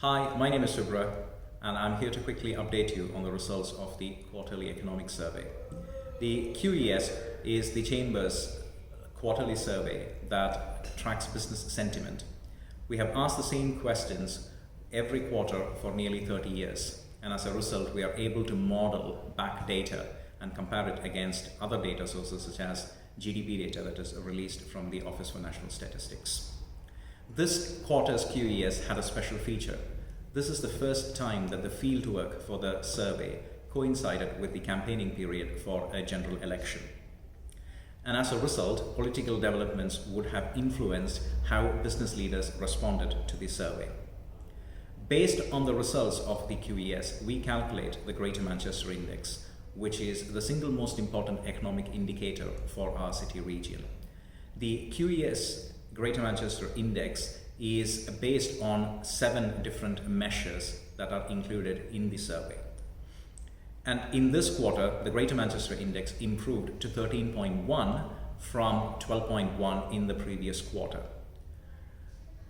Hi, my name is Subrah, and I'm here to quickly update you on the results of the quarterly economic survey. The QES is the Chamber's quarterly survey that tracks business sentiment. We have asked the same questions every quarter for nearly 30 years, and as a result, we are able to model back data and compare it against other data sources such as GDP data that is released from the Office for National Statistics. This quarter's QES had a special feature. This is the first time that the fieldwork for the survey coincided with the campaigning period for a general election. And as a result, political developments would have influenced how business leaders responded to the survey. Based on the results of the QES, we calculate the Greater Manchester Index, which is the single most important economic indicator for our city region. The QES Greater Manchester Index is based on 7 different measures that are included in the survey. And in this quarter, the Greater Manchester Index improved to 13.1 from 12.1 in the previous quarter.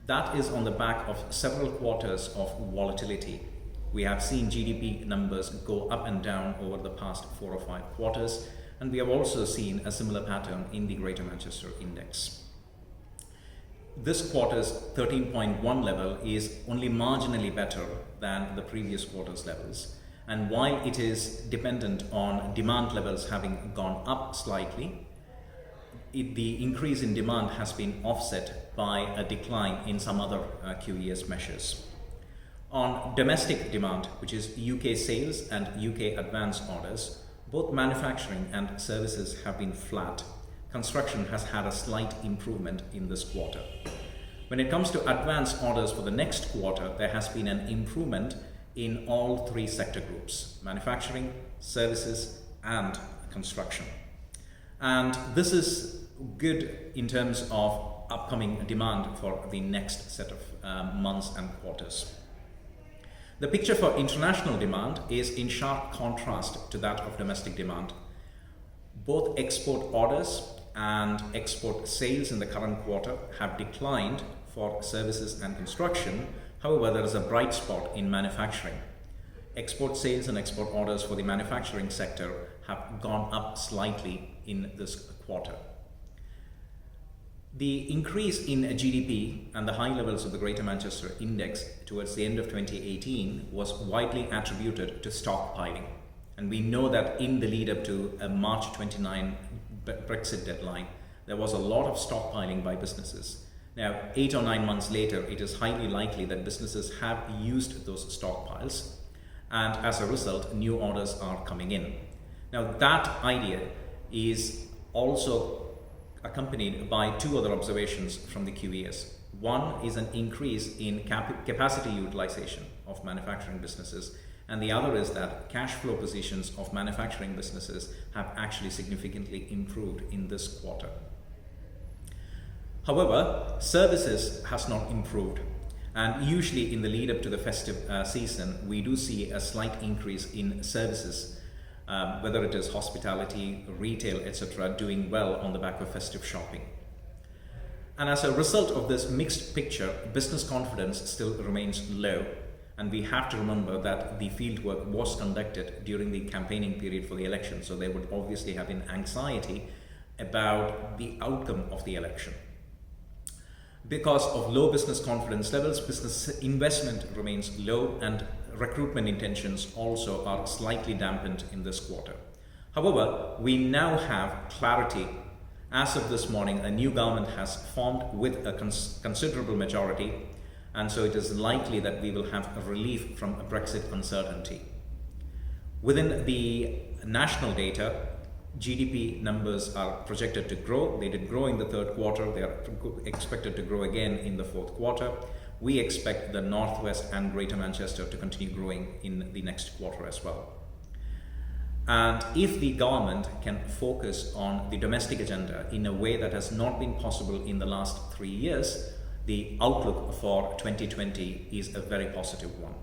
That is on the back of several quarters of volatility. We have seen GDP numbers go up and down over the past 4 or 5 quarters, and we have also seen a similar pattern in the Greater Manchester Index. This quarter's 13.1 level is only marginally better than the previous quarter's levels. And while it is dependent on demand levels having gone up slightly, the increase in demand has been offset by a decline in some other QES measures. On domestic demand, which is UK sales and UK advance orders, both manufacturing and services have been flat. Construction has had a slight improvement in this quarter. When it comes to advance orders for the next quarter, there has been an improvement in all 3 sector groups: manufacturing, services, and construction. And this is good in terms of upcoming demand for the next set of months and quarters. The picture for international demand is in sharp contrast to that of domestic demand. Both export orders and export sales in the current quarter have declined for services and construction. However, there is a bright spot in manufacturing. Export sales and export orders for the manufacturing sector have gone up slightly in this quarter. The increase in GDP and the high levels of the Greater Manchester Index towards the end of 2018 was widely attributed to stockpiling. And we know that in the lead up to a March 29 Brexit deadline, there was a lot of stockpiling by businesses. Now, 8 or 9 months later, it is highly likely that businesses have used those stockpiles, and as a result, new orders are coming in. Now, that idea is also accompanied by 2 other observations from the QES. One is an increase in capacity utilization of manufacturing businesses, and the other is that cash flow positions of manufacturing businesses have actually significantly improved in this quarter. However, services has not improved, and usually in the lead up to the festive season, we do see a slight increase in services, whether it is hospitality, retail, etc., doing well on the back of festive shopping. And as a result of this mixed picture, business confidence still remains low. And we have to remember that the fieldwork was conducted during the campaigning period for the election, so there would obviously have been anxiety about the outcome of the election. Because of low business confidence levels, business investment remains low, and recruitment intentions also are slightly dampened in this quarter. However, we now have clarity. As of this morning, a new government has formed with a considerable majority, and so it is likely that we will have a relief from Brexit uncertainty. Within the national data, GDP numbers are projected to grow. They did grow in the 3rd quarter. They are expected to grow again in the 4th quarter. We expect the Northwest and Greater Manchester to continue growing in the next quarter as well. And if the government can focus on the domestic agenda in a way that has not been possible in the last 3 years, the outlook for 2020 is a very positive one.